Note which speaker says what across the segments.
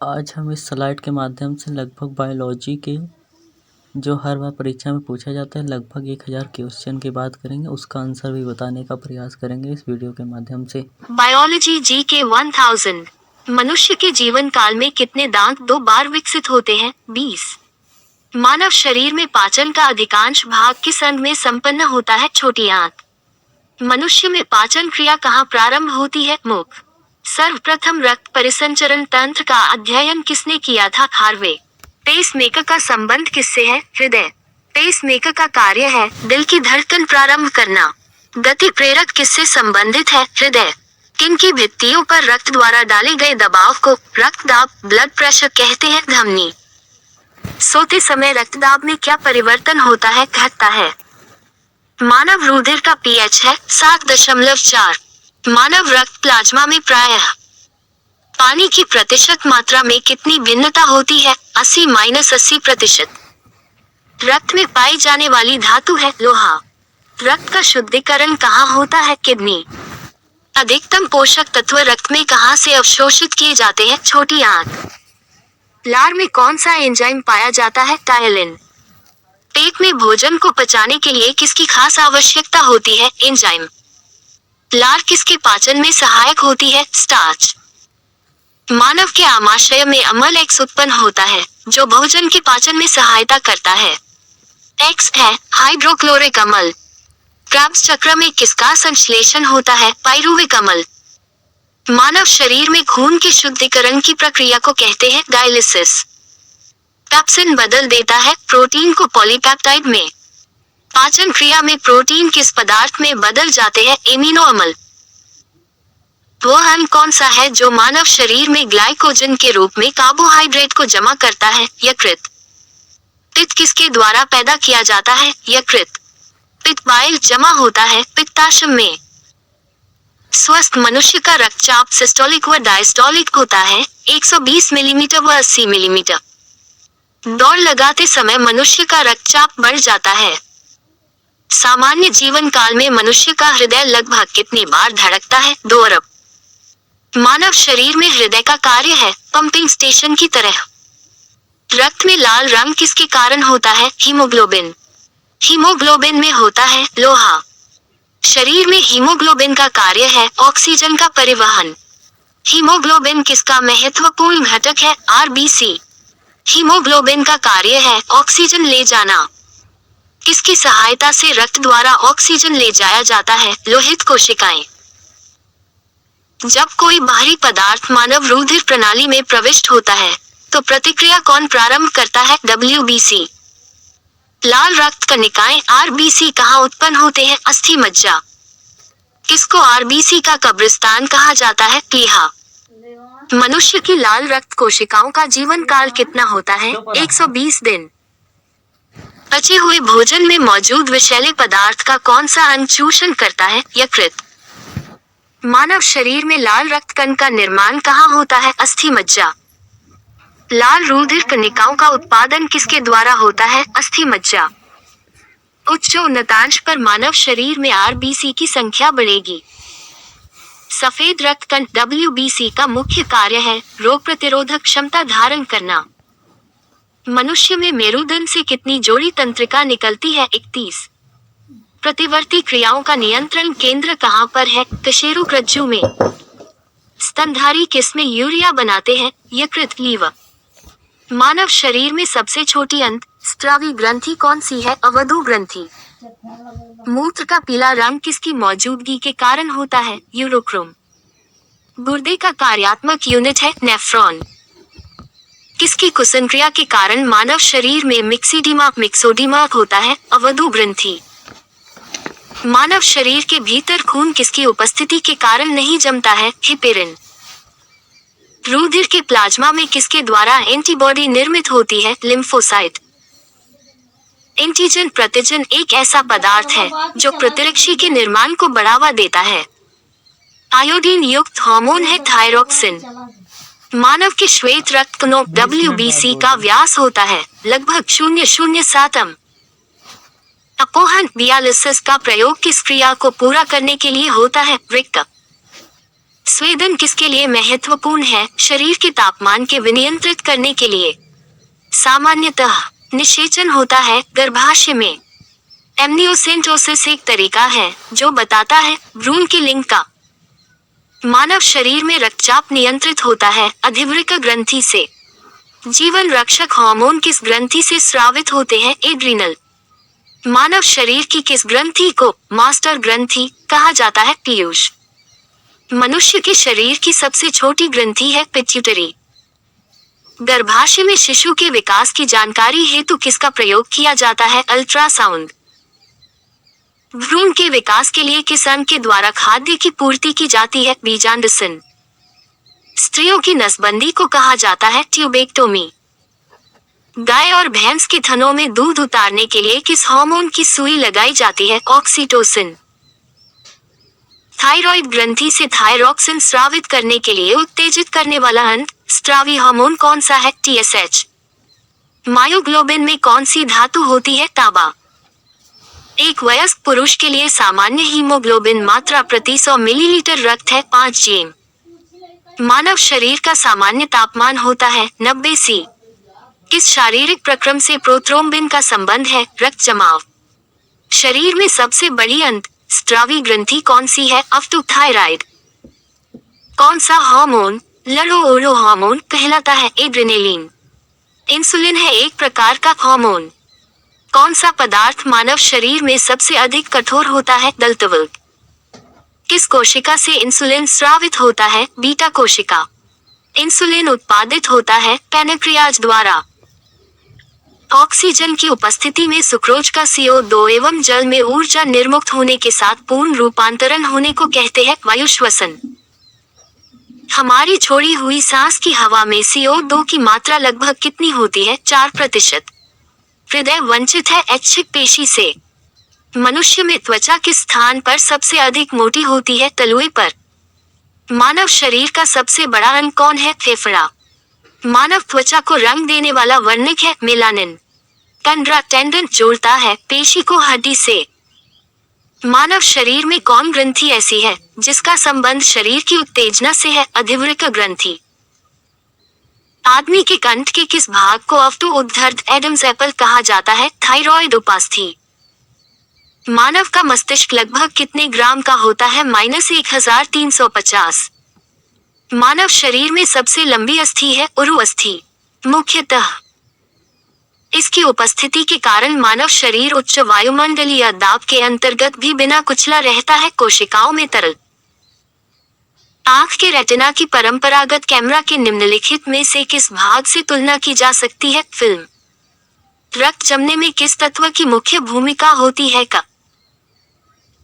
Speaker 1: आज हम इस स्लाइड के माध्यम से लगभग बायोलॉजी के जो हर बार परीक्षा में पूछा जाता है लगभग 1000 क्वेश्चन की बात करेंगे, उसका आंसर भी बताने का प्रयास करेंगे इस वीडियो के माध्यम से।
Speaker 2: बायोलॉजी जी के 1000। मनुष्य के जीवन काल में कितने दांत 2 बार विकसित होते हैं? 20। मानव शरीर में पाचन का अधिकांश भाग किस अंग में संपन्न होता है? छोटी आंत। मनुष्य में पाचन क्रिया कहाँ प्रारंभ होती है? मुख। सर्वप्रथम रक्त परिसंचरण तंत्र का अध्ययन किसने किया था? हार्वे। पेसमेकर का संबंध किससे है? हृदय। पेसमेकर का कार्य है दिल की धड़कन प्रारंभ करना। गति प्रेरक किससे संबंधित है? हृदय। किनकी भित्तियों पर रक्त द्वारा डाले गए दबाव को रक्तदाब ब्लड प्रेशर कहते हैं? धमनी। सोते समय रक्तदाब में क्या परिवर्तन होता है? घटता है। मानव रुधिर का पीएच है 7.4। मानव रक्त प्लाज्मा में प्रायः पानी की प्रतिशत मात्रा में कितनी भिन्नता होती है? 80-80%। रक्त में पाई जाने वाली धातु है लोहा। रक्त का शुद्धिकरण कहाँ होता है? किडनी। अधिकतम पोषक तत्व रक्त में कहाँ से अवशोषित किए जाते हैं? छोटी आंत। लार में कौन सा एंजाइम पाया जाता है? टायलिन। पेट में भोजन को पचाने के लिए किसकी खास आवश्यकता होती है? एंजाइम। लार किसके पाचन में सहायक होती है? स्टार्च। मानव के आमाशय में अम्ल एक्स उत्पन्न होता है जो भोजन के पाचन में सहायता करता है। एक्स है हाइड्रोक्लोरिक अम्ल। क्राब्स चक्र में किसका संश्लेषण होता है? पाइरुविक अम्ल। मानव शरीर में खून के शुद्धिकरण की प्रक्रिया को कहते हैं डायलिसिस। पेप्सिन बदल देता है प्रोटीन को पॉलीपेप्टाइड में। पाचन क्रिया में प्रोटीन किस पदार्थ में बदल जाते हैं? एमिनो अम्ल। वह अन्न कौन सा है जो मानव शरीर में ग्लाइकोजन के रूप में कार्बोहाइड्रेट को जमा करता है? यकृत। पित्त किसके द्वारा पैदा किया जाता है? यकृत। पित्त बाइल जमा होता है पित्ताशय में। स्वस्थ मनुष्य का रक्तचाप सिस्टोलिक व डायस्टोलिक होता है 120 मिलीमीटर व 80 मिलीमीटर। दौड़ लगाते समय मनुष्य का रक्तचाप बढ़ जाता है। सामान्य जीवन काल में मनुष्य का हृदय लगभग कितनी बार धड़कता है? 2 अरब। मानव शरीर में हृदय का कार्य है पंपिंग स्टेशन की तरह। रक्त में लाल रंग किसके कारण होता है? हीमोग्लोबिन। हीमोग्लोबिन में होता है लोहा। शरीर में हीमोग्लोबिन का कार्य है ऑक्सीजन का परिवहन। हीमोग्लोबिन किसका महत्वपूर्ण घटक है? आरबीसी। हीमोग्लोबिन का कार्य है ऑक्सीजन ले जाना। किसकी सहायता से रक्त द्वारा ऑक्सीजन ले जाया जाता है? लोहित कोशिकाएं। जब कोई बाहरी पदार्थ मानव रुधिर प्रणाली में प्रविष्ट होता है तो प्रतिक्रिया कौन प्रारंभ करता है? WBC। लाल रक्त कणिकाएं आरबीसी कहाँ उत्पन्न होते हैं? अस्थि मज्जा। किसको आरबीसी का कब्रिस्तान कहा जाता है? प्लीहा। मनुष्य की लाल रक्त कोशिकाओं का जीवन काल कितना होता है? 120 दिन। पचे हुए भोजन में मौजूद विषैले पदार्थ का कौन सा अंग चूषण करता है? यकृत। मानव शरीर में लाल रक्त कण का निर्माण कहाँ होता है? अस्थि मज्जा। लाल रुधिर कणिकाओं का उत्पादन किसके द्वारा होता है? अस्थि मज्जा। उच्च उन्नतांश पर मानव शरीर में आरबीसी की संख्या बढ़ेगी। सफेद रक्त कण WBC का मुख्य कार्य है रोग प्रतिरोधक क्षमता धारण करना। मनुष्य में मेरुदंड से कितनी जोड़ी तंत्रिका निकलती है? 31। प्रतिवर्ती क्रियाओं का नियंत्रण केंद्र कहाँ पर है? कशेरुक में। स्तनधारी किसमें यूरिया बनाते हैं? यकृत लीवर। मानव शरीर में सबसे छोटी अंत स्त्रावी ग्रंथि कौन सी है? अवधु ग्रंथि। मूत्र का पीला रंग किसकी मौजूदगी के कारण होता है? यूरोक्रोम। गुर्दे का कार्यात्मक यूनिट है नेफ्रॉन। किसकी कुसंक्रिया के कारण मानव शरीर में मिक्सोडीमा होता है? अवधु ग्रंथि। मानव शरीर के भीतर खून किसकी उपस्थिति के कारण नहीं जमता है? हिपेरिन। रुधिर के प्लाज्मा में किसके द्वारा एंटीबॉडी निर्मित होती है? लिम्फोसाइट। एंटीजन प्रतिजन एक ऐसा पदार्थ है जो प्रतिरक्षी के निर्माण को बढ़ावा देता है। आयोडीन युक्त हार्मोन है थायरोक्सिन। मानव के श्वेत रक्त कणों WBC का व्यास होता है लगभग 0.07 अम। अपोहन डियालिसिस का प्रयोग किस क्रिया को पूरा करने के लिए होता है? वृक्क। स्वेदन किसके लिए महत्वपूर्ण है? शरीर के तापमान के विनियंत्रित करने के लिए। सामान्यतः निषेचन होता है गर्भाशय में। एमनियोसेंटोसिस एक तरीका है जो बताता है भ्रूण के लिंग का। मानव शरीर में रक्तचाप नियंत्रित होता है अधिवृक्क ग्रंथि से। जीवन रक्षक हार्मोन किस ग्रंथि से स्रावित होते हैं? एड्रिनल। मानव शरीर की किस ग्रंथि को मास्टर ग्रंथि कहा जाता है? पीयूष। मनुष्य के शरीर की सबसे छोटी ग्रंथि है पिट्यूटरी। गर्भाशय में शिशु के विकास की जानकारी हेतु किसका प्रयोग किया जाता है? अल्ट्रासाउंड। भ्रूण के विकास के लिए किस अंग के द्वारा खाद्य की पूर्ति की जाती है? बीजांडसन। स्त्रियों की नसबंदी को कहा जाता है ट्यूबेक्टोमी। गाय और भैंस के थनों में दूध उतारने के लिए किस हार्मोन की सुई लगाई जाती है? ऑक्सीटोसिन। थायराइड ग्रंथि से थायरॉक्सिन स्रावित करने के लिए उत्तेजित करने वाला अंग स्रावी हार्मोन कौन सा है? TSH। मायोग्लोबिन में कौन सी धातु होती है? तांबा। एक वयस्क पुरुष के लिए सामान्य हीमोग्लोबिन मात्रा प्रति 100 मिलीलीटर रक्त है 5 जीएम। मानव शरीर का सामान्य तापमान होता है 90 सी। किस शारीरिक प्रक्रम से प्रोथ्रोम्बिन का संबंध है? रक्त जमाव। शरीर में सबसे बड़ी अंत स्रावी ग्रंथि कौन सी है? अफ्टोथायराइड। कौन सा हार्मोन लड़ो हार्मोन कहलाता है? एड्रेनालिन। इंसुलिन है एक प्रकार का हार्मोन। कौन सा पदार्थ मानव शरीर में सबसे अधिक कठोर होता है? दल्तवल्क। किस कोशिका से इंसुलिन स्रावित होता है? बीटा कोशिका। इंसुलिन उत्पादित होता है पैनक्रियाज द्वारा। ऑक्सीजन की उपस्थिति में सुक्रोज का CO2 एवं जल में ऊर्जा निर्मुक्त होने के साथ पूर्ण रूपांतरण होने को कहते हैं वायु श्वसन। हमारी छोड़ी हुई सांस की हवा में CO2 की मात्रा लगभग कितनी होती है? 4%। हृदय वंचित है ऐच्छिक पेशी से। मनुष्य में त्वचा किस स्थान पर सबसे अधिक मोटी होती है? तलुए पर। मानव शरीर का सबसे बड़ा अंग कौन है? फेफड़ा। मानव त्वचा को रंग देने वाला वर्णक है मेलानिन। कंडरा टेंडन जोड़ता है पेशी को हड्डी से। मानव शरीर में कौन ग्रंथि ऐसी है जिसका संबंध शरीर की उत्तेजना से है? अधिवृक्क ग्रंथि। आदमी के कंठ के किस भाग को अफ्टो उद्धर्त एडम्स एप्पल कहा जाता है? थायरॉइड उपास्थि। मानव का मस्तिष्क लगभग कितने ग्राम का होता है? -1350। मानव शरीर में सबसे लंबी अस्थि है उरु अस्थि। मुख्यतः इसकी उपस्थिति के कारण मानव शरीर उच्च वायुमंडलीय दाब के अंतर्गत भी बिना कुचला रहता है। कोशिकाओं में तरल। आंख के रेटिना की परंपरागत कैमरा के निम्नलिखित में से किस भाग से तुलना की जा सकती है? फिल्म। रक्त जमने में किस तत्व की मुख्य भूमिका होती है? का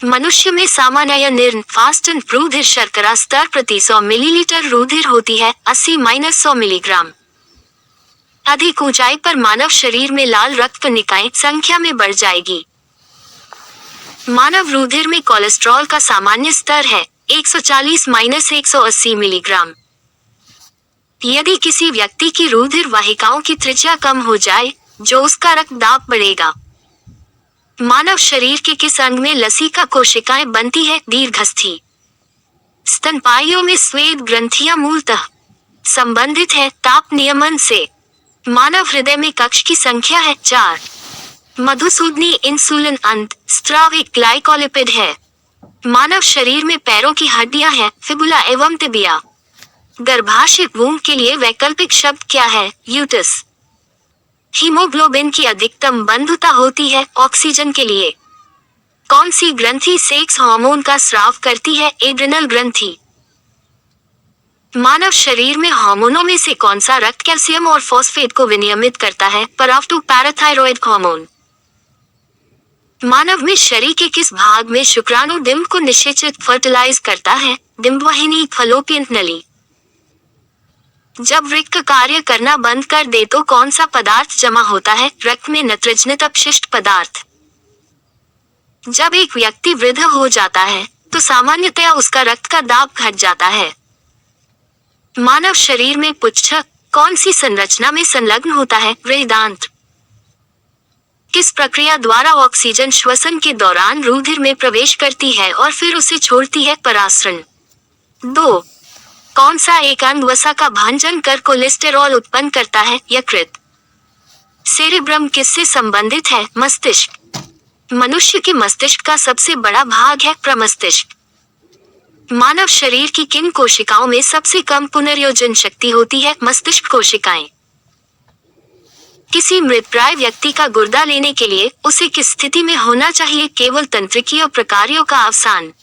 Speaker 2: मनुष्य में सामान्य निर्न फास्टन रुधिर शर्करा स्तर प्रति 100 मिलीलीटर रुधिर होती है 80-100 मिलीग्राम। अधिक ऊंचाई पर मानव शरीर में लाल रक्त कणिकाएं संख्या में बढ़ जाएगी। मानव रुधिर में कोलेस्ट्रॉल का सामान्य स्तर है 140-180 मिलीग्राम। यदि किसी व्यक्ति की रुधिर वाहिकाओं की त्रिज्या कम हो जाए जो उसका रक्त दाब बढ़ेगा। मानव शरीर के किस अंग में लसिका कोशिकाएं बनती है? दीर्घस्थि। स्तनपाइयों में स्वेद ग्रंथियां मूलतः संबंधित है ताप नियमन से। मानव हृदय में कक्ष की संख्या है 4। मधुसूदनी इंसुलिन अंत स्रावी ग्लाइकोलिपिड है। मानव शरीर में पैरों की हड्डियां हैं फिबुला एवं टिबिया। गर्भाशय वूम्ब के लिए वैकल्पिक शब्द क्या है? यूटस। हीमोग्लोबिन की अधिकतम बंधुता होती है ऑक्सीजन के लिए। कौन सी ग्रंथि सेक्स हार्मोन का स्राव करती है? एड्रिनल ग्रंथि। मानव शरीर में हार्मोनों में से कौन सा रक्त कैल्शियम और फॉस्फेट को विनियमित करता है? पराफ्टो पैराथायरॉइड हार्मोन। मानव में शरीर के किस भाग में शुक्राणु डिंब को निषेचित फर्टिलाइज करता है? डिंबवाहिनी फलोपियन नली। जब वृक्क कार्य करना बंद कर दे तो कौन सा पदार्थ जमा होता है? रक्त में नत्रजनित अपशिष्ट पदार्थ। जब एक व्यक्ति वृद्ध हो जाता है तो सामान्यतया उसका रक्त का दाब घट जाता है। मानव शरीर में पुच्छक कौन सी संरचना में संलग्न होता है? हृदयांत्र। किस प्रक्रिया द्वारा ऑक्सीजन श्वसन के दौरान रुधिर में प्रवेश करती है और फिर उसे छोड़ती है? परासरण। 2. कौन सा एक अंग वसा का भंजन कर कोलेस्टेरॉल उत्पन्न करता है? यकृत। सेरेब्रम किससे संबंधित है? मस्तिष्क। मनुष्य के मस्तिष्क का सबसे बड़ा भाग है प्रमस्तिष्क। मानव शरीर की किन कोशिकाओं में सबसे कम पुनर्योजन शक्ति होती है? मस्तिष्क कोशिकाएं। किसी मृतप्राय व्यक्ति का गुर्दा लेने के लिए उसे किस स्थिति में होना चाहिए? केवल तंत्रिकीय प्रकारों का अवसान।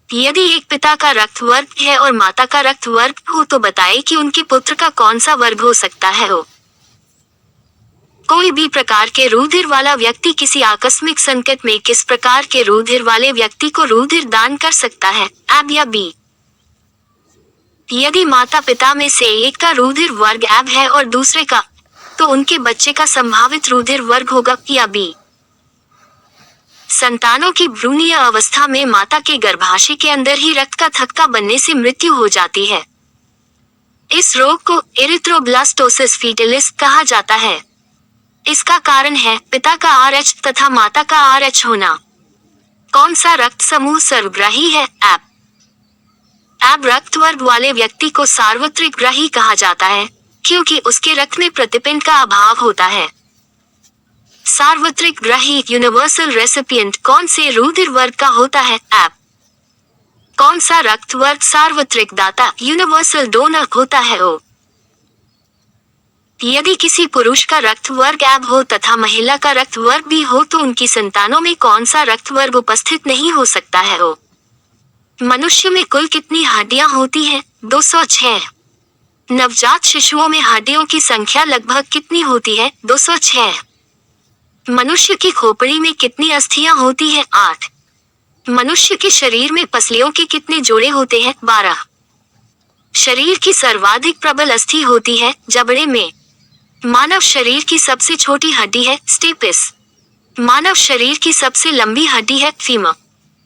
Speaker 2: यदि एक पिता का रक्त वर्ग है और माता का रक्त वर्ग हो तो बताएं कि उनके पुत्र का कौन सा वर्ग हो सकता है हो। कोई भी प्रकार के रुधिर वाला व्यक्ति किसी आकस्मिक संकट में किस प्रकार के रुधिर वाले व्यक्ति को रुधिर दान कर सकता है? AB या B। यदि माता पिता में से एक का रुधिर वर्ग AB है और दूसरे का, तो उनके बच्चे का संभावित रुधिर वर्ग होगा P या B। संतानों की भ्रूणीय अवस्था में माता के गर्भाशय के अंदर ही रक्त का थक्का बनने से मृत्यु हो जाती है। इस रोग को एरिथ्रोब्लास्टोसिस फीटलिस कहा जाता है। इसका कारण है पिता का RH तथा माता का RH होना। कौन सा रक्त समूह सर्वग्राही है? AB रक्त वर्ग वाले व्यक्ति को सार्वत्रिक ग्राही कहा जाता है क्योंकि उसके रक्त में प्रतिपिंड का अभाव होता है। सार्वत्रिक ग्राही यूनिवर्सल रेसिपिएंट कौन से रुधिर वर्ग का होता है? AB। कौन सा रक्त वर्ग सार्वत्रिक दाता यूनिवर्सल डोनर होता है? O। यदि किसी पुरुष का रक्त वर्ग AB हो तथा महिला का रक्त वर्ग B हो तो उनकी संतानों में कौन सा रक्त वर्ग उपस्थित नहीं हो सकता है? O। मनुष्य में कुल कितनी हड्डियां होती हैं? 206। नवजात शिशुओं में हड्डियों की संख्या लगभग कितनी होती है? 206। मनुष्य की खोपड़ी में कितनी अस्थियां होती है? 8। मनुष्य के शरीर में पसलियों के कितने जोड़े होते हैं? 12। शरीर की सर्वाधिक प्रबल अस्थि होती है जबड़े में। मानव शरीर की सबसे छोटी हड्डी है स्टेपिस। मानव शरीर की सबसे लंबी हड्डी है फीमर।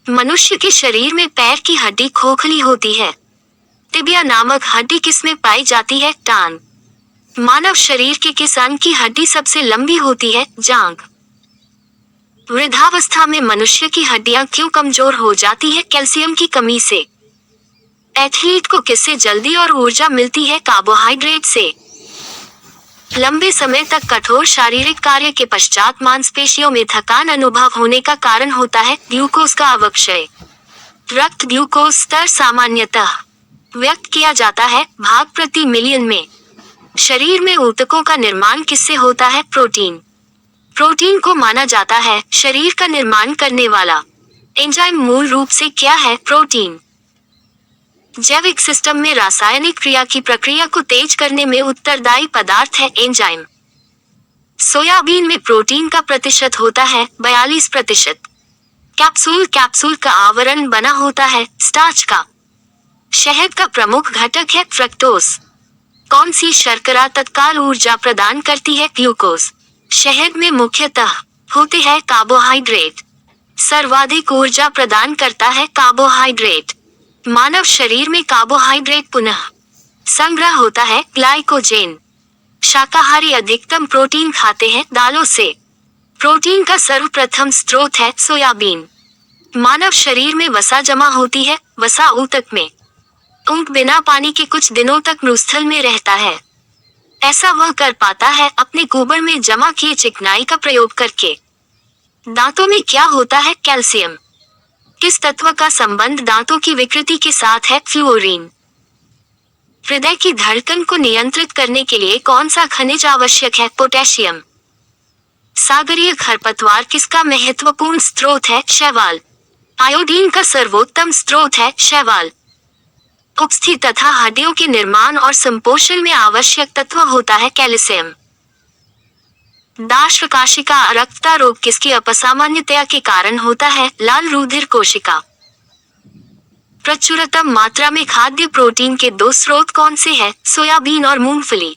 Speaker 2: मनुष्य के शरीर में पैर की हड्डी खोखली होती है। टिबिया नामक हड्डी किसमें पाई जाती है? टांग। मानव शरीर के किस अंग की हड्डी सबसे लंबी होती है? जांघ। वृद्धावस्था में मनुष्य की हड्डियां क्यों कमजोर हो जाती है? कैल्शियम की कमी से। एथलीट को किससे जल्दी और ऊर्जा मिलती है? कार्बोहाइड्रेट से। लंबे समय तक कठोर शारीरिक कार्य के पश्चात मांसपेशियों में थकान अनुभव होने का कारण होता है ग्लूकोज का अवक्षय। रक्त ग्लूकोज स्तर सामान्यतः व्यक्त किया जाता है भाग प्रति मिलियन में। शरीर में ऊतकों का निर्माण किससे होता है? प्रोटीन। प्रोटीन को माना जाता है शरीर का निर्माण करने वाला। एंजाइम मूल रूप से क्या है? प्रोटीन। जैविक सिस्टम में रासायनिक क्रिया की प्रक्रिया को तेज करने में उत्तरदायी पदार्थ है एंजाइम। सोयाबीन में प्रोटीन का प्रतिशत होता है 42%। कैप्सूल का आवरण बना होता है स्टार्च का। शहद का प्रमुख घटक है फ्रक्टोज। कौन सी शर्करा तत्काल ऊर्जा प्रदान करती है? ग्लूकोज। शहद में मुख्यतः होते हैं कार्बोहाइड्रेट। सर्वाधिक ऊर्जा प्रदान करता है कार्बोहाइड्रेट। मानव शरीर में कार्बोहाइड्रेट पुनः संग्रह होता है ग्लाइकोजेन। शाकाहारी अधिकतम प्रोटीन खाते हैं दालों से। प्रोटीन का सर्वप्रथम स्रोत है सोयाबीन। मानव शरीर में वसा जमा होती है वसा ऊतक में। ऊंट बिना पानी के कुछ दिनों तक मरुस्थल में रहता है। ऐसा वह कर पाता है अपने गोबर में जमा किए चिकनाई का प्रयोग करके। दांतों में क्या होता है? कैल्शियम। किस तत्व का संबंध दांतों की विकृति के साथ है? फ्लोरीन। हृदय की धड़कन को नियंत्रित करने के लिए कौन सा खनिज आवश्यक है? पोटेशियम। सागरीय खरपतवार किसका महत्वपूर्ण स्रोत है? शैवाल। आयोडीन का सर्वोत्तम स्रोत है शैवाल। उपस्थि तथा हड्डियों के निर्माण और संपोषण में आवश्यक तत्व होता है कैल्शियम। दाशकाशिका रक्तता रोग किसकी अपसामान्यता के कारण होता है? लाल रुधिर कोशिका। प्रचुरतम मात्रा में खाद्य प्रोटीन के दो स्रोत कौन से हैं? सोयाबीन और मूंगफली।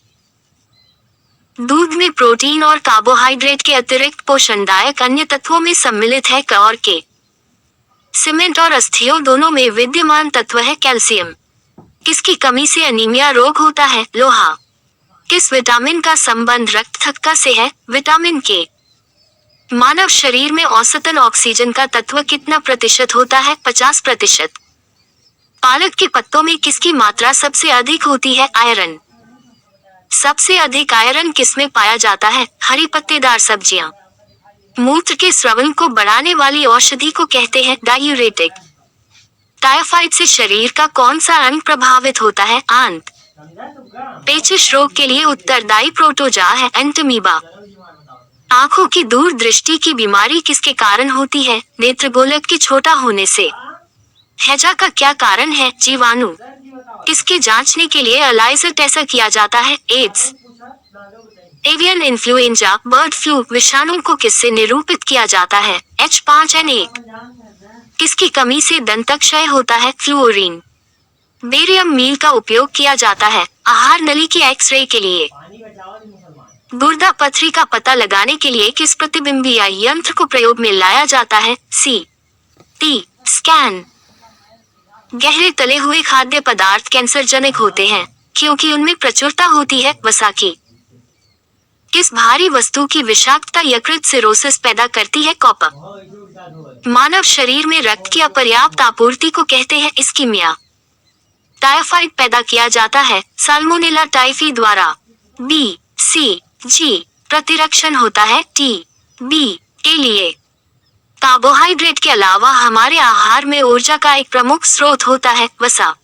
Speaker 2: दूध में प्रोटीन और कार्बोहाइड्रेट के अतिरिक्त पोषणदायक अन्य तत्वों में सम्मिलित है क और के। सीमेंट और अस्थियों दोनों में विद्यमान तत्व है कैल्शियम। किसकी कमी से अनीमिया रोग होता है? लोहा। किस विटामिन का संबंध रक्त थक्का से है? विटामिन के। मानव शरीर में औसतन ऑक्सीजन का तत्व कितना प्रतिशत होता है? 50%। पालक के पत्तों में किसकी मात्रा सबसे अधिक होती है? आयरन। सबसे अधिक आयरन किसमें पाया जाता है? हरी पत्तेदार सब्जियां। मूत्र के स्रवन को बढ़ाने वाली औषधि को कहते हैं डायूरेटिक। टाइफाइड से शरीर का कौन सा अंग प्रभावित होता है? आंत। पेचिश रोग के लिए उत्तरदायी प्रोटोजा है एंटमीबा। आंखों की दूर दृष्टि की बीमारी किसके कारण होती है? नेत्रगोलक के छोटा होने से। हैजा का क्या कारण है? जीवाणु। किसके जांचने के लिए एलाइजर टेस्ट किया जाता है? AIDS. Avian influenza bird flu विषाणु को किससे निरूपित किया जाता है? H5N1। किसकी कमी से दंतक्षय होता है? फ्लूओरीन। बेरियम मील का उपयोग किया जाता है आहार नली की एक्सरे के लिए। गुर्दा पथरी का पता लगाने के लिए किस प्रतिबिंबीय यंत्र को प्रयोग में लाया जाता है? CT scan. गहरे तले हुए खाद्य पदार्थ कैंसरजनक होते हैं क्योंकि उनमें प्रचुरता होती है वसा की। किस भारी वस्तु की विषाक्तता यकृत सिरोसिस पैदा करती है? कॉपर। मानव शरीर में रक्त की अपर्याप्त आपूर्ति को कहते हैं इस्कीमिया। टाइफाइड पैदा किया जाता है साल्मोनेला टाइफी द्वारा। B, C, G प्रतिरक्षण होता है TB के लिए। कार्बोहाइड्रेट के अलावा हमारे आहार में ऊर्जा का एक प्रमुख स्रोत होता है वसा।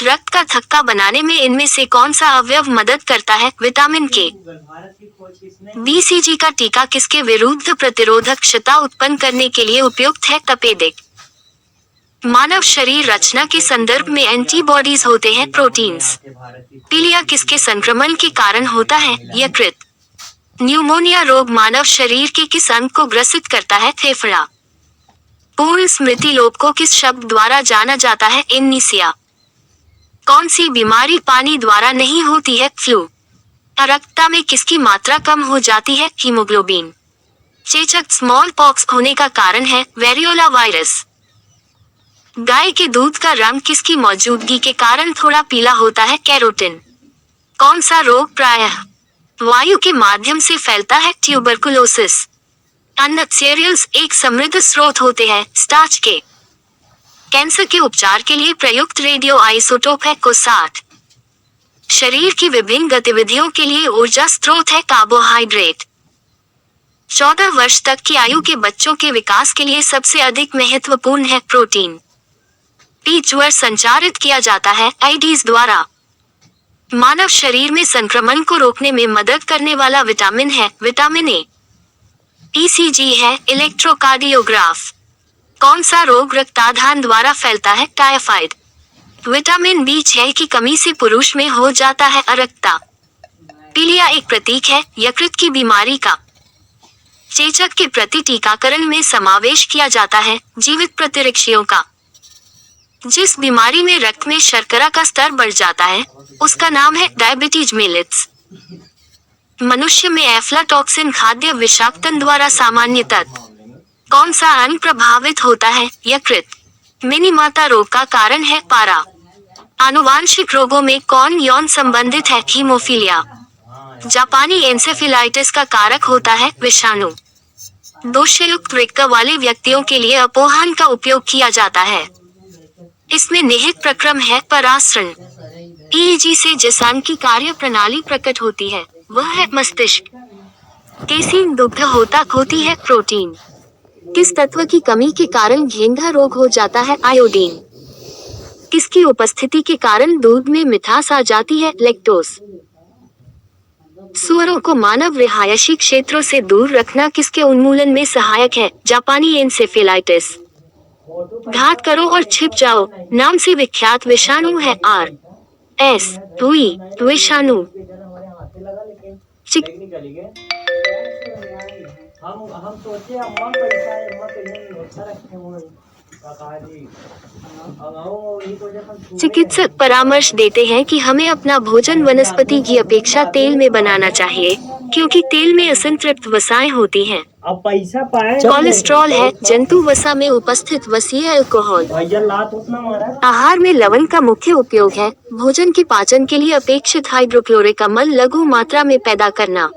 Speaker 2: रक्त का थक्का बनाने में इनमें से कौन सा अवयव मदद करता है? विटामिन के। BCG का टीका किसके विरुद्ध प्रतिरोधक क्षमता उत्पन्न करने के लिए उपयुक्त है? तपेदिक। मानव शरीर रचना के संदर्भ में एंटीबॉडीज होते हैं प्रोटीन्स। पीलिया किसके संक्रमण के कारण होता है? यकृत। न्यूमोनिया रोग मानव शरीर के किस अंग को ग्रसित करता है? फेफड़ा। पूर्ण स्मृति लोप को किस शब्द द्वारा जाना जाता है? एमनीसिया। कौन सी बीमारी पानी द्वारा नहीं होती है? फ्लू। रक्तता में किसकी मात्रा कम हो जाती है? हीमोग्लोबिन। चेचक स्मॉल पॉक्स होने का कारण है? Variola virus. गाय के दूध का रंग किसकी मौजूदगी के कारण थोड़ा पीला होता है? कैरोटिन। कौन सा रोग प्रायः वायु के माध्यम से फैलता है? ट्यूबरकुलोसिस। अन्न सीरियल्स एक समृद्ध स्रोत होते हैं स्टार्च के। कैंसर के उपचार के लिए प्रयुक्त रेडियो आइसोटोप है को-60। शरीर की विभिन्न गतिविधियों के लिए ऊर्जा स्रोत है कार्बोहाइड्रेट। 14 वर्ष तक की आयु के बच्चों के विकास के लिए सबसे अधिक महत्वपूर्ण है प्रोटीन। ज्वर संचारित किया जाता है आईडीज द्वारा। मानव शरीर में संक्रमण को रोकने में मदद करने वाला विटामिन है विटामिन ए। ECG है इलेक्ट्रोकार्डियोग्राफ। कौन सा रोग रक्ताधान द्वारा फैलता है? टाइफाइड। विटामिन B6 की कमी से पुरुष में हो जाता है अरक्तता। पीलिया एक प्रतीक है यकृत की बीमारी का। चेचक के प्रति टीकाकरण में समावेश किया जाता है जीवित प्रतिरक्षियों का। जिस बीमारी में रक्त में शर्करा का स्तर बढ़ जाता है उसका नाम है डायबिटीज मेलिट्स। मनुष्य में एफ्लाटॉक्सिन खाद्य विषाक्तन द्वारा सामान्यतः कौन सा अंग प्रभावित होता है? यकृत। मिनी माता रोग का कारण है पारा। आनुवांशिक रोगों में कौन यौन संबंधित है? हीमोफीलिया। जापानी एन्सेफेलाइटिस का कारक होता है विषाणु। दोषयुक्त वृक्क वाले व्यक्तियों के लिए अपोहन का उपयोग किया जाता है। इसमें निहित प्रक्रम है परासरण। EEG से जिस अंग की कार्य प्रणाली प्रकट होती है वह है मस्तिष्क। केसीन दुग्ध होती है प्रोटीन। किस तत्व की कमी के कारण घेंघा रोग हो जाता है? आयोडीन। किसकी उपस्थिति के कारण दूध में मिठास आ जाती है? लैक्टोज। सुअरों को मानव रिहायशी क्षेत्रों से दूर रखना किसके उन्मूलन में सहायक है? जापानी एन्सेफेलाइटिस। घात करो और छिप जाओ नाम से विख्यात विषाणु है RS विषाणु। चिकित्सक परामर्श देते हैं कि हमें अपना भोजन वनस्पति की अपेक्षा तेल में बनाना चाहिए क्योंकि तेल में असंतृप्त वसाएं होती हैं।
Speaker 3: अब पैसा पाए
Speaker 2: कोलेस्ट्रॉल है जंतु वसा में उपस्थित वसीय अल्कोहल। आहार में लवण का मुख्य उपयोग है भोजन के पाचन के लिए अपेक्षित हाइड्रोक्लोरिक अम्ल लघु मात्रा में पैदा करना।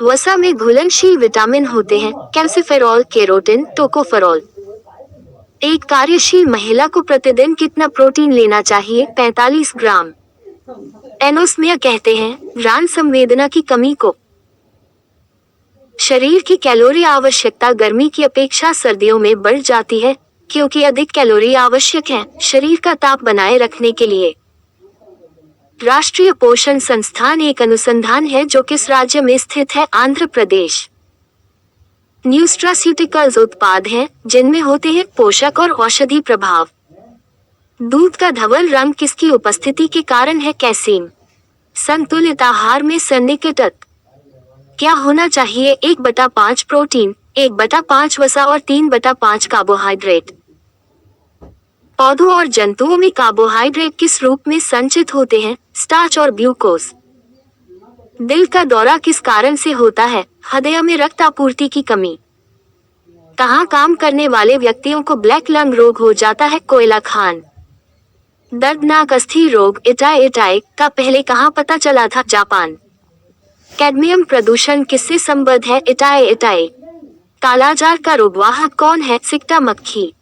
Speaker 2: वसा में घुलनशील विटामिन होते हैं कैल्सिफेरॉल, केरोटिन, टोकोफेरॉल। एक कार्यशील महिला को प्रतिदिन कितना प्रोटीन लेना चाहिए? 45 ग्राम। एनोस्मिया कहते हैं घ्राण संवेदना की कमी को। शरीर की कैलोरी आवश्यकता गर्मी की अपेक्षा सर्दियों में बढ़ जाती है क्योंकि अधिक कैलोरी आवश्यक है शरीर का ताप बनाए रखने के लिए। राष्ट्रीय पोषण संस्थान एक अनुसंधान है जो किस राज्य में स्थित है? आंध्र प्रदेश। न्यूट्रास्यूटिकल्स उत्पाद हैं जिनमें होते हैं पोषक और औषधि प्रभाव। दूध का धवल रंग किसकी उपस्थिति के कारण है? कैसीन। संतुलित आहार में सन्निकटक क्या होना चाहिए? 1/5 प्रोटीन, 1/5 वसा और 3/5 कार्बोहाइड्रेट। पौधों और जंतुओं में कार्बोहाइड्रेट किस रूप में संचित होते हैं? स्टार्च और ग्लूकोज। दिल का दौरा किस कारण से होता है? हृदय में रक्त आपूर्ति की कमी। कहाँ काम करने वाले व्यक्तियों को ब्लैक लंग रोग हो जाता है? कोयला खान। दर्दनाक अस्थि रोग इटाई का पहले कहाँ पता चला था? जापान। कैडमियम प्रदूषण किससे संबद्ध है? इटाई। कालाजार का रोगवाहक कौन है? सिकटा मक्खी।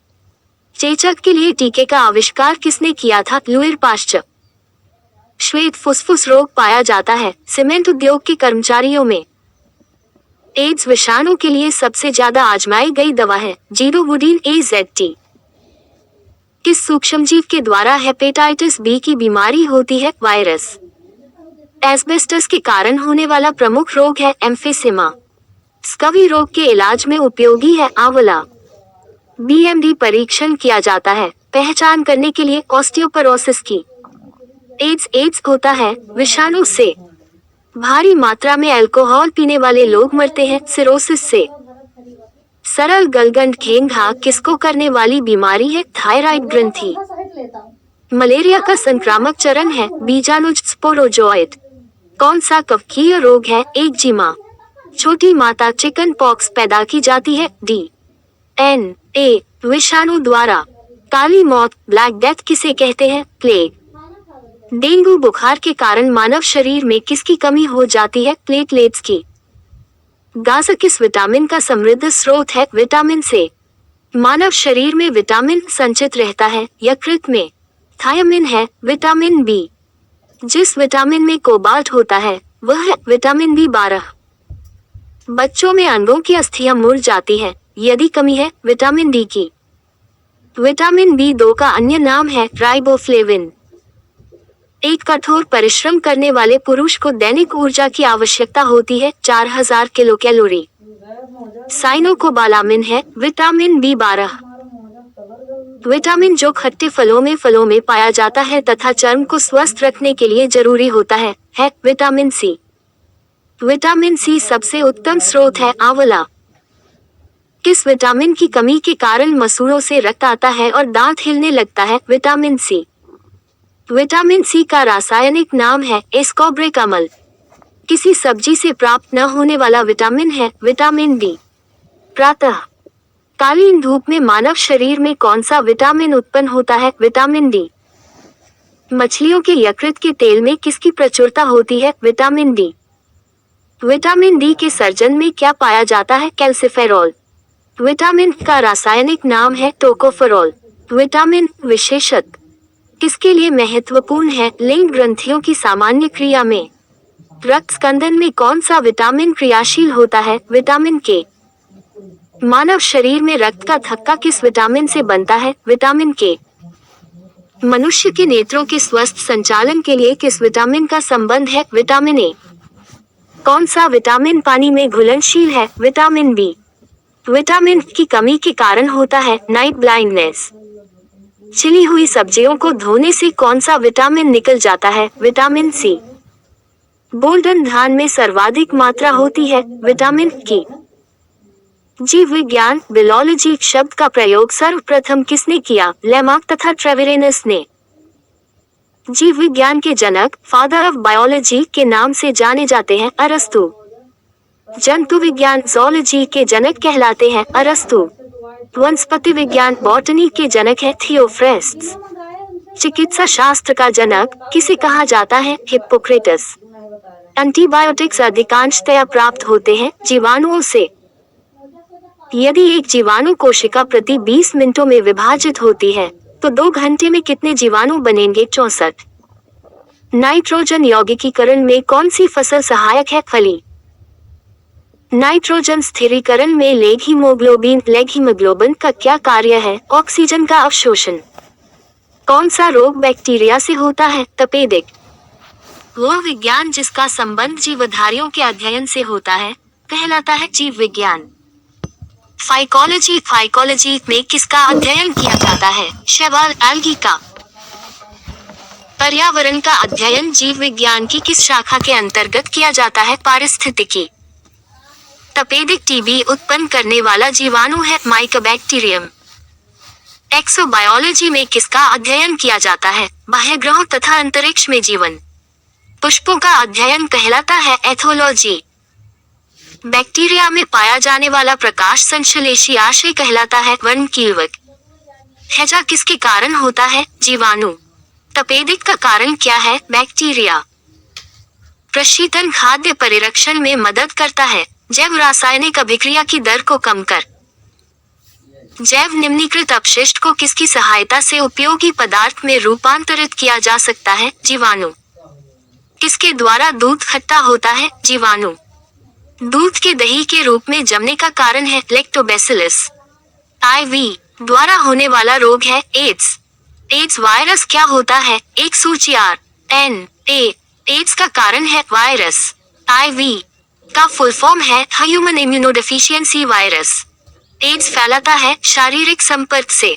Speaker 2: चेचक के लिए टीके का आविष्कार किसने किया था? Louis Pasteur. श्वेत फुसफुस रोग पाया जाता है सीमेंट उद्योग के कर्मचारियों में। एड्स विषाणु के लिए सबसे ज्यादा आजमाई गई दवा है जीरोवुडीन AZT। किस सूक्ष्मजीव के द्वारा हेपेटाइटिस बी की बीमारी होती है? वायरस। एस्बेस्टस के कारण होने वाला प्रमुख रोग है एम्फिसेमा। स्कवी रोग के इलाज में उपयोगी है आंवला। BMD परीक्षण किया जाता है पहचान करने के लिए ऑस्टियोपोरोसिस की। एड्स होता है विषाणु से। भारी मात्रा में अल्कोहल पीने वाले लोग मरते हैं सिरोसिस से। सरल गलगंड घेंघा किसको करने वाली बीमारी है? थायराइड ग्रंथि। मलेरिया का संक्रामक चरण है बीजाणुज स्पोरोजोइड। कौन सा कफकीय रोग है? एक्जिमा। छोटी माता चिकन पॉक्स पैदा की जाती है DNA विषाणु द्वारा। काली मौत ब्लैक डेथ किसे कहते हैं? प्लेग। डेंगू बुखार के कारण मानव शरीर में किसकी कमी हो जाती है? प्लेटलेट्स की। गाजर किस विटामिन का समृद्ध स्रोत है? विटामिन से। मानव शरीर में विटामिन संचित रहता है यकृत में। थायमिन है विटामिन B। जिस विटामिन में कोबाल्ट होता है वह है विटामिन B12। बच्चों में अंगों की अस्थियां मुड़ जाती हैं यदि कमी है विटामिन D की। विटामिन B2 का अन्य नाम है राइबोफ्लेविन। एक कठोर परिश्रम करने वाले पुरुष को दैनिक ऊर्जा की आवश्यकता होती है 4000 किलो कैलोरी। साइनोकोबालामिन है विटामिन B12। विटामिन जो खट्टे फलों में पाया जाता है तथा चर्म को स्वस्थ रखने के लिए जरूरी होता है विटामिन C। विटामिन C सबसे उत्तम स्रोत है आंवला। किस विटामिन की कमी के कारण मसूड़ों से रक्त आता है और दांत हिलने लगता है? Vitamin C। विटामिन C का रासायनिक नाम है एस्कॉर्बिक अम्ल। किसी सब्जी से प्राप्त न होने वाला विटामिन है विटामिन D। प्रातः कालीन धूप में मानव शरीर में कौन सा विटामिन उत्पन्न होता है? Vitamin D। मछलियों के यकृत के तेल में किसकी प्रचुरता होती है? Vitamin D। विटामिन D के सर्जन में क्या पाया जाता है? कैल्सिफेरॉल। विटामिन का रासायनिक नाम है टोकोफेरॉल। विटामिन विशेषत किसके लिए महत्वपूर्ण है? लिंग ग्रंथियों की सामान्य क्रिया में। रक्त स्कंदन में कौन सा विटामिन क्रियाशील होता है? Vitamin K। मानव शरीर में रक्त का थक्का किस विटामिन से बनता है? Vitamin K। मनुष्य के नेत्रों के स्वस्थ संचालन के लिए किस विटामिन का संबंध है? Vitamin A। कौन सा विटामिन पानी में घुलनशील है? Vitamin B। विटामिन की कमी के कारण होता है नाइट ब्लाइंडनेस। छिली हुई सब्जियों को धोने से कौन सा विटामिन निकल जाता है? Vitamin C। बोल्डन धान में सर्वाधिक मात्रा होती है विटामिन की। जीव विज्ञान बियोलॉजी शब्द का प्रयोग सर्वप्रथम किसने किया? लेमार्क तथा ट्रेविरेनस ने। जीव विज्ञान के जनक फादर ऑफ बायोलॉजी के नाम से जाने जाते हैं अरस्तु। जंतु विज्ञान ज़ूलॉजी के जनक कहलाते हैं अरस्तु। वनस्पति विज्ञान बॉटनी के जनक है थियोफ्रेस्ट्स। चिकित्सा शास्त्र का जनक किसे कहा जाता है? हिप्पोक्रेटस। एंटीबायोटिक्स अधिकांशतया प्राप्त होते हैं जीवाणुओं से। यदि एक जीवाणु कोशिका प्रति 20 मिनटों में विभाजित होती है तो 2 घंटे में कितने जीवाणु बनेंगे? 64। नाइट्रोजन यौगिकीकरण में कौन सी फसल सहायक है? फली। नाइट्रोजन स्थिरीकरण में लेग हीमोग्लोबिन का क्या कार्य है? ऑक्सीजन का अवशोषण। कौन सा रोग बैक्टीरिया से होता है? तपेदिक। वह विज्ञान जिसका संबंध जीवधारियों के अध्ययन से होता है कहलाता है जीव विज्ञान। फाइकोलॉजी में किसका अध्ययन किया जाता है? शैवाल एल्गी का। पर्यावरण का अध्ययन जीव विज्ञान की किस शाखा के अंतर्गत किया जाता है? पारिस्थितिकी। तपेदिक टीबी उत्पन्न करने वाला जीवाणु है माइकोबैक्टीरियम। एक्सोबायोलॉजी में किसका अध्ययन किया जाता है? बाह्य ग्रहों तथा अंतरिक्ष में जीवन। पुष्पों का अध्ययन कहलाता है एथोलॉजी। बैक्टीरिया में पाया जाने वाला प्रकाश संश्लेषी आशय कहलाता है वर्णकीलवक। हैजा किसके कारण होता है? जीवाणु। तपेदिक का कारण क्या है? बैक्टीरिया। प्रशीतन खाद्य परिरक्षण में मदद करता है। जैव रासायनिक अभिक्रिया की दर को कम कर। जैव निम्नीकृत अपशिष्ट को किसकी सहायता से उपयोगी पदार्थ में रूपांतरित किया जा सकता है? जीवाणु। किसके द्वारा दूध खट्टा होता है? जीवाणु। दूध के दही के रूप में जमने का कारण है लैक्टोबैसिलस। आईवी द्वारा होने वाला रोग है एड्स। एड्स वायरस क्या होता है? एक सूची RNA। एड्स का कारण है वायरस। आईवी का फुल फॉर्म है ह्यूमन इम्यूनोडेफिशिएंसी वायरस। एड्स फैलाता है शारीरिक संपर्क से।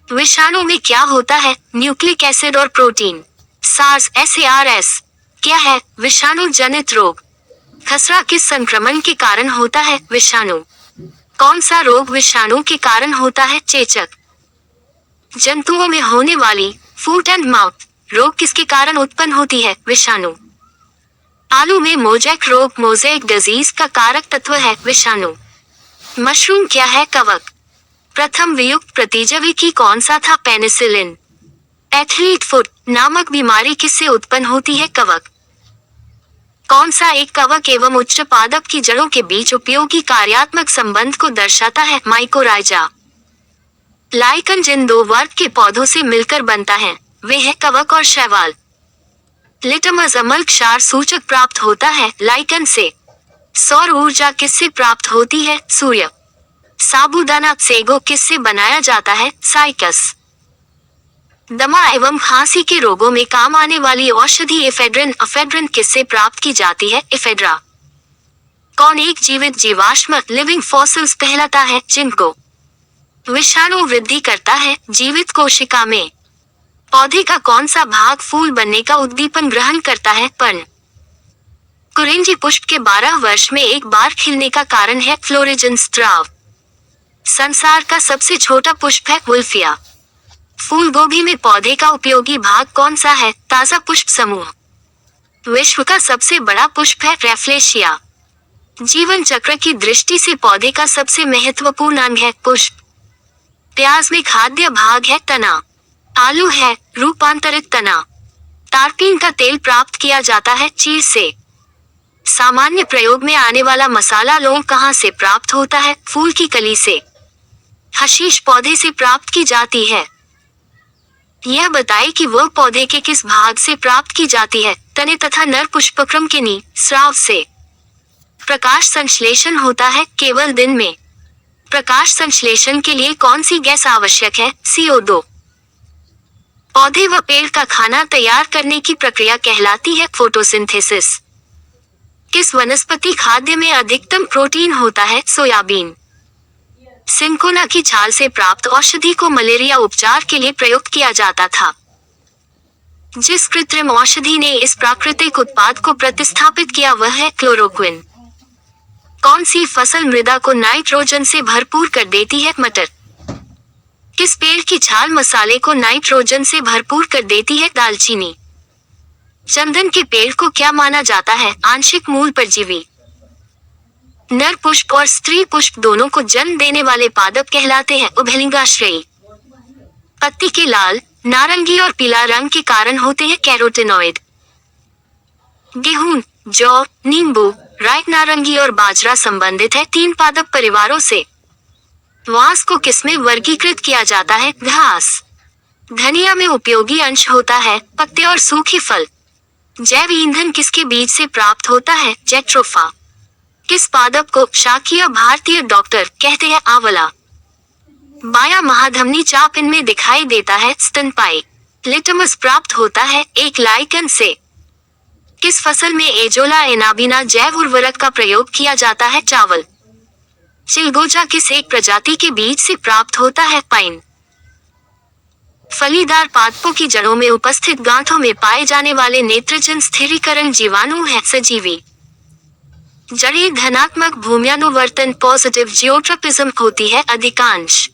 Speaker 2: विषाणु में क्या होता है? न्यूक्लिक एसिड और प्रोटीन। SARS क्या है? विषाणु जनित रोग। खसरा किस संक्रमण के कारण होता है? विषाणु। कौन सा रोग विषाणु के कारण होता है? चेचक। जंतुओं में होने वाली फूट एंड माउथ रोग किसके कारण उत्पन्न होती है? विषाणु। आलू में मोज़ेक डिजीज का कारक तत्व है विषाणु। मशरूम क्या है? कवक। प्रथम वियुक्त प्रतिजैवी की कौन सा था? पेनिसिलिन। एथलीट फुट नामक बीमारी किससे उत्पन्न होती है? कवक। कौन सा एक कवक एवं उच्च पादप की जड़ों के बीच उपयोगी कार्यात्मक संबंध को दर्शाता है? माइकोराइजा। लाइकन जिन 2 वर्ग के पौधों से मिलकर बनता है वे है कवक और शैवाल। लिटमस अम्ल क्षार सूचक प्राप्त होता है लाइकन से। सौर ऊर्जा किससे प्राप्त होती है? सूर्य। साबूदाना सेगो किससे बनाया जाता है? साइकस। दमा एवं खांसी के रोगों में काम आने वाली औषधि एफेड्रिन किससे प्राप्त की जाती है? एफेड्रा। कौन एक जीवित जीवाश्म लिविंग फॉसिल्स कहलाता है? जिनको। विषाणु वृद्धि करता है जीवित कोशिका में। पौधे का कौन सा भाग फूल बनने का उद्दीपन ग्रहण करता है? पर्ण। कुरिंजी पुष्प के 12 वर्ष में एक बार खिलने का कारण है फ्लोरेजन स्त्राव। संसार का सबसे छोटा पुष्प है वुल्फिया। फूल गोभी में पौधे का उपयोगी भाग कौन सा है? ताजा पुष्प समूह। विश्व का सबसे बड़ा पुष्प है रैफ्लेशिया। जीवन चक्र की दृष्टि से पौधे का सबसे महत्वपूर्ण अंग है पुष्प। प्याज में खाद्य भाग है तना। आलू है रूपांतरित तना। तारपीन का तेल प्राप्त किया जाता है चीड़ से। सामान्य प्रयोग में आने वाला मसाला लौंग कहाँ से प्राप्त होता है? फूल की कली से। हशीश पौधे से प्राप्त की जाती है। यह बताए कि वह पौधे के किस भाग से प्राप्त की जाती है? तने तथा नर पुष्पक्रम के स्राव से। प्रकाश संश्लेषण होता है केवल दिन में। प्रकाश संश्लेषण के लिए कौन सी गैस आवश्यक है? CO2। पौधे व पेड़ का खाना तैयार करने की प्रक्रिया कहलाती है फोटोसिंथेसिस। किस वनस्पति खाद्य में अधिकतम प्रोटीन होता है? सोयाबीन। सिंकोना की छाल से प्राप्त औषधि को मलेरिया उपचार के लिए प्रयुक्त किया जाता था। जिस कृत्रिम औषधि ने इस प्राकृतिक उत्पाद को प्रतिस्थापित किया वह है क्लोरोक्विन। कौन सी फसल मृदा को नाइट्रोजन से भरपूर कर देती है? मटर। किस पेड़ की छाल मसाले को नाइट्रोजन से भरपूर कर देती है? दालचीनी। चंदन के पेड़ को क्या माना जाता है? आंशिक मूल परजीवी। नर पुष्प और स्त्री पुष्प दोनों को जन्म देने वाले पादप कहलाते हैं उभयलिंगाश्रयी। पत्ती के लाल, नारंगी और पीला रंग के कारण होते हैं कैरोटिनॉइड। गेहूं, जौ, नींबू, राई, नारंगी और बाजरा संबंधित है 3 पादप परिवारों से। घास को किसमें वर्गीकृत किया जाता है? घास। धनिया में उपयोगी अंश होता है पत्ते और सूखे फल। जैव ईंधन किसके बीज से प्राप्त होता है? जेट्रोफा। किस पादप को शाकीय भारतीय डॉक्टर कहते हैं? आंवला। बायां महाधमनी चाप इनमें दिखाई देता है? स्तनपायी। लिटमस प्राप्त होता है एक लाइकन से। किस फसल में एजोला एनाबिना जैव उर्वरक का प्रयोग किया जाता है? चावल। चिलगोजा किस एक प्रजाति के बीज से प्राप्त होता है? पाइन। फलीदार पादपों की जड़ों में उपस्थित गांठों में पाए जाने वाले नेत्रजन स्थिरीकरण जीवाणु है? सजीवी। जड़ें धनात्मक भूम्यानुवर्तन पॉजिटिव जियोट्रपिज्म होती है अधिकांश।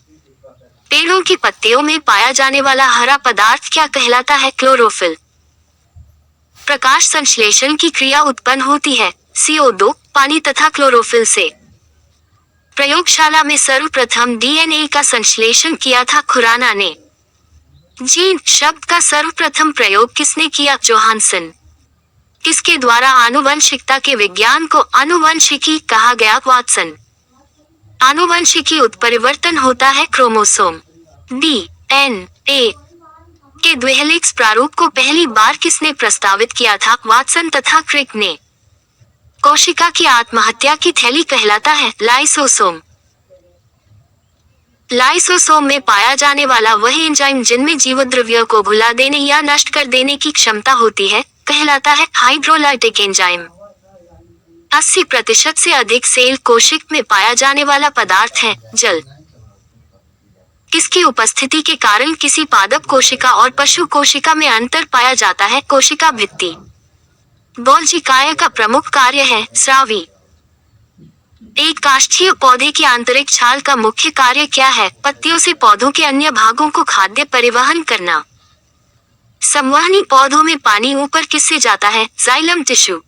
Speaker 2: पेड़ों की पत्तियों में पाया जाने वाला हरा पदार्थ क्या कहलाता है? क्लोरोफिल। प्रकाश संश्लेषण की क्रिया उत्पन्न होती है CO2 पानी तथा क्लोरोफिल से। प्रयोगशाला में सर्वप्रथम DNA का संश्लेषण किया था खुराना ने। जीन शब्द का सर्वप्रथम प्रयोग किसने किया? जोहानसन। किसके द्वारा आनुवंशिकता के विज्ञान को आनुवंशिकी कहा गया? वाटसन। आनुवंशिकी उत्परिवर्तन होता है क्रोमोसोम DNA के द्विहेलिक्स प्रारूप को पहली बार किसने प्रस्तावित किया था? वाटसन तथा क्रिक ने। कोशिका की आत्महत्या की थैली कहलाता है? लाइसोसोम। लाइसोसोम में पाया जाने वाला वह एंजाइम जिनमें जीवद्रव्य को भुला देने या नष्ट कर देने की क्षमता होती है कहलाता है हाइड्रोलाइटिक एंजाइम। 80% से अधिक सेल कोशिक में पाया जाने वाला पदार्थ है जल। किसकी उपस्थिति के कारण किसी पादप कोशिका और पशु कोशिका में अंतर पाया जाता है? कोशिका भित्ति। गोल्जी काय का प्रमुख कार्य है स्रावी। एक काष्ठीय पौधे की आंतरिक छाल का मुख्य कार्य क्या है? पत्तियों से पौधों के अन्य भागों को खाद्य परिवहन करना। संवहनी पौधों में पानी ऊपर किससे जाता है? Xylem tissue.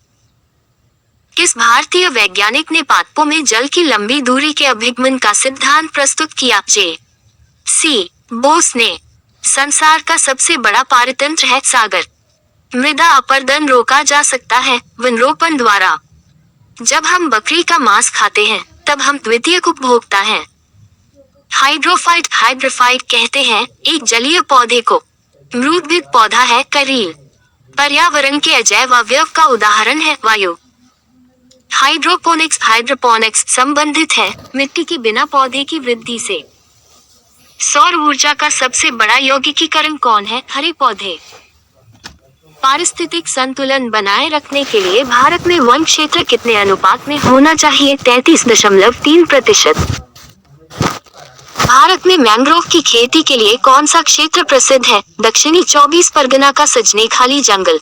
Speaker 2: किस भारतीय वैज्ञानिक ने पादपों में जल की लंबी दूरी के अभिगमन का सिद्धांत प्रस्तुत किया? J.C. बोस ने। संसार का सबसे बड़ा पारतंत्र है सागर। मृदा अपरदन रोका जा सकता है वनरोपण द्वारा। जब हम बकरी का मांस खाते हैं तब हम द्वितीयक उपभोक्ता हैं। हाइड्रोफाइट कहते हैं एक जलीय पौधे को। मृदभिद पौधा है करील। पर्यावरण के अजैव अवयव का उदाहरण है वायु। हाइड्रोपोनिक्स संबंधित है मिट्टी के बिना पौधे की वृद्धि से। सौर ऊर्जा का सबसे बड़ा यौगिकीकरण कौन है? हरे पौधे। पारिस्थितिक संतुलन बनाए रखने के लिए भारत में वन क्षेत्र कितने अनुपात में होना चाहिए? 33.3%। भारत में मैंग्रोव की खेती के लिए कौन सा क्षेत्र प्रसिद्ध है? दक्षिणी 24 परगना का सजने खाली जंगल।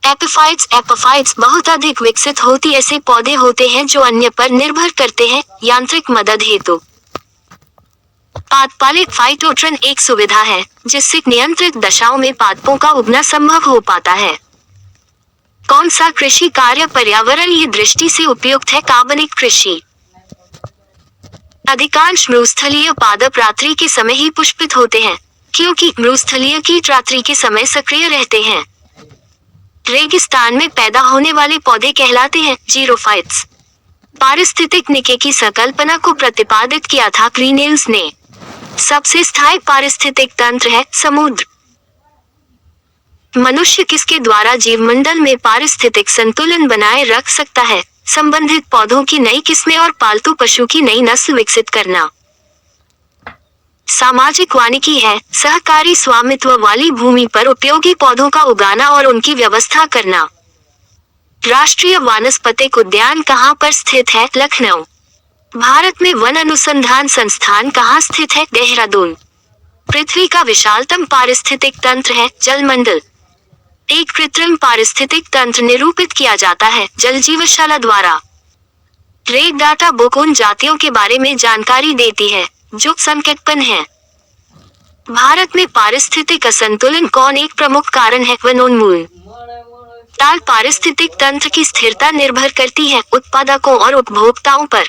Speaker 2: एपिफाइट्स बहुत अधिक विकसित होती ऐसे पौधे होते हैं जो अन्य पर निर्भर करते हैं यांत्रिक मदद हेतु। पादपालिक फाइटोट्रन एक सुविधा है जिससे नियंत्रित दशाओं में पादपों का उगना संभव हो पाता है। कौन सा कृषि कार्य पर्यावरणीय दृष्टि से उपयुक्त है? कार्बनिक कृषि। अधिकांश मृस्थलीय पादप रात्रि के समय ही पुष्पित होते हैं क्योंकि मृस्थलीय कीट रात्रि के समय सक्रिय रहते हैं। रेगिस्तान में पैदा होने वाले पौधे कहलाते हैं जीरोफाइट्स। पारिस्थितिक निके की संकल्पना को प्रतिपादित किया था ग्रीनेल्स ने। सबसे स्थायी पारिस्थितिक तंत्र है समुद्र। मनुष्य किसके द्वारा जीवमंडल में पारिस्थितिक संतुलन बनाए रख सकता है? संबंधित पौधों की नई किस्में और पालतू पशु की नई नस्ल विकसित करना। सामाजिक वानिकी है सहकारी स्वामित्व वाली भूमि पर उपयोगी पौधों का उगाना और उनकी व्यवस्था करना। राष्ट्रीय वानस्पतिक उद्यान कहाँ पर स्थित है? लखनऊ। भारत में वन अनुसंधान संस्थान कहाँ स्थित है? देहरादून। पृथ्वी का विशालतम पारिस्थितिक तंत्र है जलमंडल। एक कृत्रिम पारिस्थितिक तंत्र निरूपित किया जाता है जल जीवशाला द्वारा। रेड डाटा बुक उन जातियों के बारे में जानकारी देती है जो संकटपन है। भारत में पारिस्थितिक असंतुलन कौन एक प्रमुख कारण है? वनोन्मूलन। ताल पारिस्थितिक तंत्र की स्थिरता निर्भर करती है उत्पादकों और उपभोक्ताओं पर।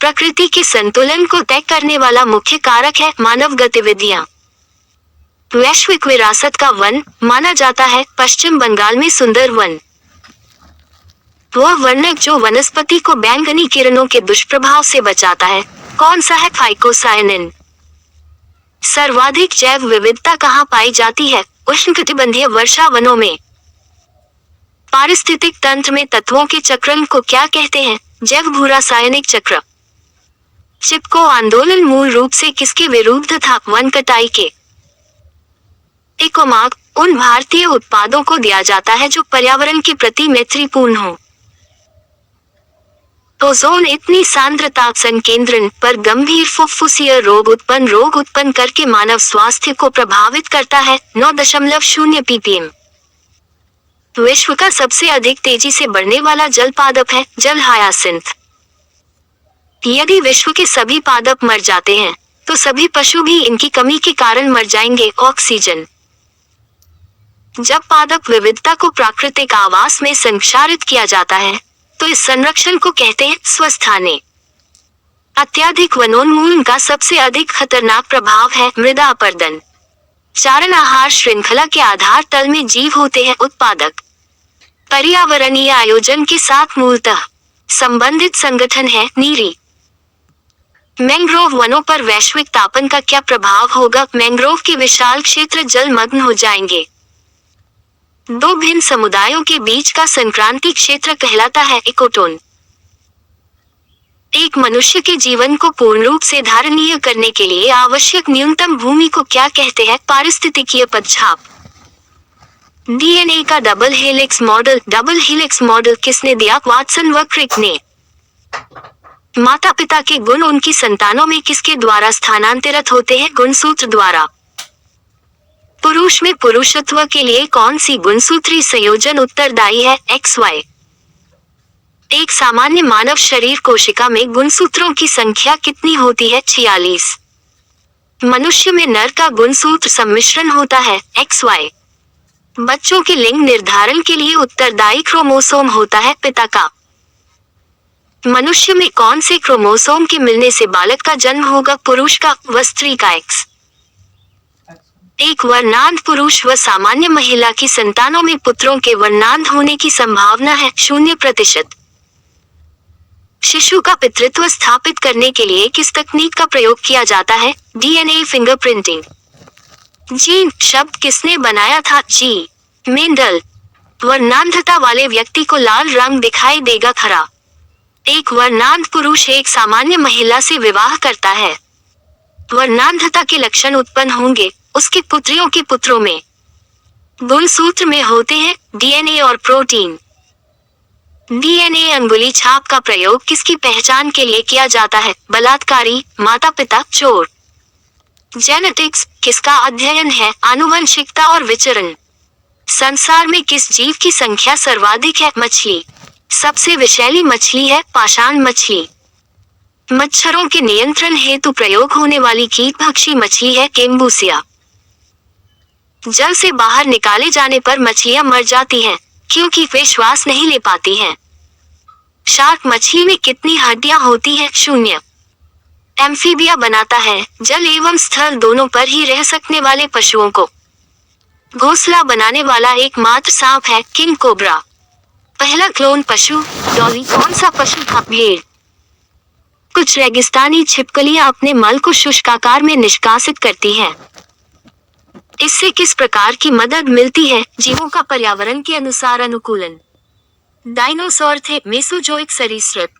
Speaker 2: प्रकृति के संतुलन को तय करने वाला मुख्य कारक है मानव गतिविधियां। वैश्विक विरासत का वन माना जाता है पश्चिम बंगाल में सुंदर वन। वह वर्णक जो वनस्पति को बैंगनी किरणों के दुष्प्रभाव से बचाता है कौन सा है? फाइकोसायनिन। सर्वाधिक जैव विविधता कहाँ पाई जाती है? उष्णकटिबंधीय वर्षा वनों में। पारिस्थितिक तंत्र में तत्वों के चक्रण को क्या कहते हैं? जैव भूरासायनिक चक्र। चिपको आंदोलन मूल रूप से किसके विरुद्ध था? वन कटाई के। इकोमार्क उन भारतीय उत्पादों को दिया जाता है जो पर्यावरण के प्रति मैत्रीपूर्ण हो। ओजोन इतनी सांद्रता संकेंद्रण पर गंभीर फुफ्फुसीय रोग उत्पन्न करके मानव स्वास्थ्य को प्रभावित करता है। 9.0 ppm। विश्व का सबसे अधिक तेजी से बढ़ने वाला जल पादप है जल हायासिंथ। यदि विश्व के सभी पादप मर जाते हैं तो सभी पशु भी इनकी कमी के कारण मर जाएंगे। ऑक्सीजन। जब पादप विविधता को प्राकृतिक आवास में संचारित किया जाता है तो इस संरक्षण को कहते हैं स्वस्थाने। अत्यधिक वनोन्मूलन का सबसे अधिक खतरनाक प्रभाव है मृदा अपरदन। चारण आहार श्रृंखला के आधार तल में जीव होते हैं उत्पादक। पर्यावरणीय आयोजन के साथ मूलतः संबंधित संगठन है नीरी। मैंग्रोव वनों पर वैश्विक तापन का क्या प्रभाव होगा? मैंग्रोव के विशाल क्षेत्र जलमग्न हो जाएंगे। दो भिन्न समुदायों के बीच का संक्रांति क्षेत्र कहलाता है इकोटोन। एक मनुष्य के जीवन को पूर्ण रूप से धारणीय करने के लिए आवश्यक न्यूनतम भूमि को क्या कहते हैं? पारिस्थितिकीय पदछाप। डीएनए का डबल हेलिक्स मॉडल किसने दिया? वाटसन व क्रिक ने। माता पिता के गुण उनकी संतानों में किसके द्वारा स्थानांतरित होते हैं? गुणसूत्र द्वारा। पुरुष में पुरुषत्व के लिए कौन सी गुणसूत्री संयोजन उत्तरदायी है? XY। एक सामान्य मानव शरीर कोशिका में गुणसूत्रों की संख्या कितनी होती है? 46। मनुष्य में नर का गुणसूत्र सम्मिश्रण होता है XY। बच्चों के लिंग निर्धारण के लिए उत्तरदायी क्रोमोसोम होता है पिता का। मनुष्य में कौन से क्रोमोसोम के मिलने से बालक का जन्म होगा? पुरुष का व स्त्री का X। एक वर्णांध पुरुष व सामान्य महिला की संतानों में पुत्रों के वर्णांध होने की संभावना है 0%। शिशु का पितृत्व स्थापित करने के लिए किस तकनीक का प्रयोग किया जाता है? DNA fingerprinting. जीन शब्द किसने बनाया था? जी मेंडल। वर्णांधता वाले व्यक्ति को लाल रंग दिखाई देगा खरा। एक वर्णांध पुरुष एक सामान्य महिला से विवाह करता है। वर्णांधता के लक्षण उत्पन्न होंगे उसके पुत्रियों के पुत्रों में। गुणसूत्र में होते हैं डीएनए और प्रोटीन। डीएनए अंगुली छाप का प्रयोग किसकी पहचान के लिए किया जाता है? बलात्कारी, माता पिता, चोर। जेनेटिक्स किसका अध्ययन है? आनुवंशिकता और विचरण। संसार में किस जीव की संख्या सर्वाधिक है? मछली। सबसे विषैली मछली है पाषाण मछली। मच्छरों के नियंत्रण हेतु प्रयोग होने वाली कीटभक्षी मछली है केम्बूसिया। जल से बाहर निकाले जाने पर मछलियां मर जाती हैं क्योंकि वे श्वास नहीं ले पाती हैं। शार्क मछली में कितनी हड्डियां होती हैं? 0। एम्फीबिया बनाता है जल एवं स्थल दोनों पर ही रह सकने वाले पशुओं को। घोंसला बनाने वाला एकमात्र सांप है किंग कोबरा। पहला क्लोन पशु डॉली कौन सा पशु था? भेड़। कुछ रेगिस्तानी छिपकलियां अपने मल को शुष्काकार में निष्कासित करती हैं। इससे किस प्रकार की मदद मिलती है? जीवों का पर्यावरण के अनुसार अनुकूलन। डायनासोर थे मेसोजोइक सरीसृप।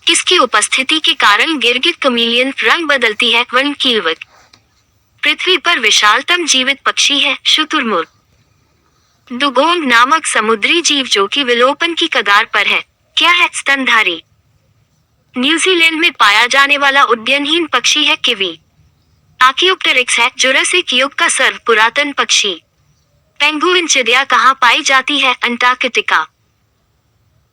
Speaker 2: किसकी उपस्थिति के कारण गिरगिट कमीलियन रंग बदलती है? वर्णकीलवत। पृथ्वी पर विशालतम जीवित पक्षी है शुतुरमुर्ग। डुगोंग नामक समुद्री जीव जो कि विलोपन की कगार पर है क्या है? स्तनधारी। न्यूजीलैंड में पाया जाने वाला उड्डयनहीन पक्षी है किवी। आर्कियोप्टेरिक्स है जुरासिक युग का सर्व पुरातन पक्षी। पेंगुइन चिड़िया कहाँ पाई जाती है? अंटार्कटिका।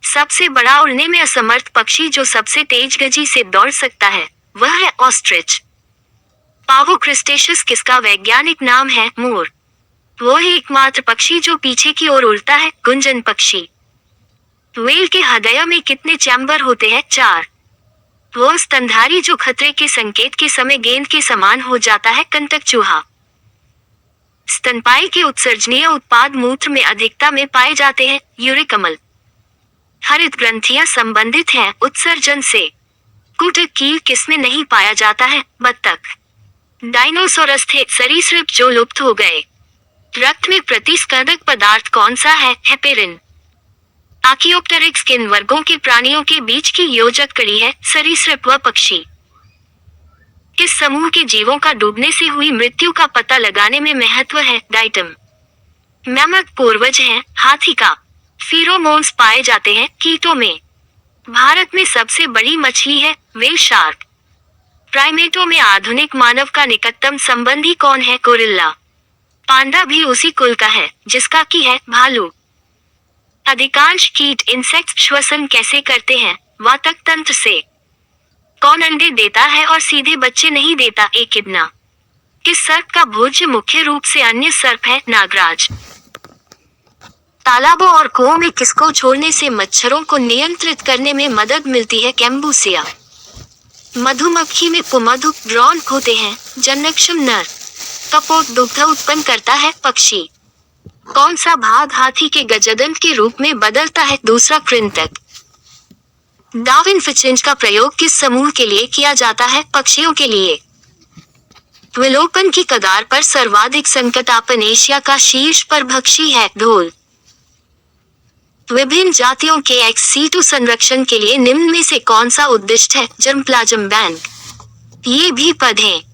Speaker 2: सबसे बड़ा उड़ने में असमर्थ पक्षी जो सबसे तेज गति से दौड़ सकता है वह है ऑस्ट्रिच। पावो क्रिस्टेशियस किसका वैज्ञानिक नाम है? मोर। वो है एकमात्र पक्षी जो पीछे की ओर उड़ता है गुंजन पक्षी। व्हेल के हृदय में कितने चैम्बर होते हैं? 4। वो स्तनधारी जो खतरे के संकेत के समय गेंद के समान हो जाता है कंटक चूहा। स्तनपायी के उत्सर्जनीय उत्पाद मूत्र में अधिकता में पाए जाते हैं यूरिक अम्ल। हरित ग्रंथियां संबंधित हैं उत्सर्जन से। कुटक कील किसमें नहीं पाया जाता है? बत्तख। डायनोसोरस थे सरीसृप जो लुप्त हो गए। रक्त में प्रतिस्पर्धक पदार्थ कौन सा है? हेपेरिन। आर्कियोप्टेरिक्स किन वर्गों के प्राणियों के बीच की योजक कड़ी है? सरीसृप व पक्षी। किस समूह के जीवों का डूबने से हुई मृत्यु का पता लगाने में महत्व है? डाइटम। मैमथ पूर्वज है हाथी का। फेरोमोन्स पाए जाते हैं कीटों में। भारत में सबसे बड़ी मछली है व्हेल शार्क। प्राइमेटों में आधुनिक मानव का निकटतम संबंधी कौन है? गोरिल्ला। पांडा भी उसी कुल का है जिसका की है भालू। अधिकांश कीट इंसेक्ट श्वसन कैसे करते हैं? वातक तंत्र से। कौन अंडे देता है और सीधे बच्चे नहीं देता? एकिडना। किस सर्प का भोज्य मुख्य रूप से अन्य सर्प है? नागराज। तालाबों और कुओं में किसको छोड़ने से मच्छरों को नियंत्रित करने में मदद मिलती है? कैम्बुसिया। मधुमक्खी में पुमधु ड्रोन होते हैं जननक्षम नर। कपोत दुग्ध उत्पन्न करता है पक्षी। कौन सा भाग हाथी के गजदंत के रूप में बदलता है? दूसरा कृंतक। डार्विन फिचिंज का प्रयोग किस समूह के लिए किया जाता है? पक्षियों के लिए। विलोपन की कगार पर सर्वाधिक संकटापन एशिया का शीर्ष परभक्षी है ढोल। विभिन्न जातियों के एक्स-C2 संरक्षण के लिए निम्न में से कौन सा उद्दिष्ट है? Germplasm bank. ये भी पद हैं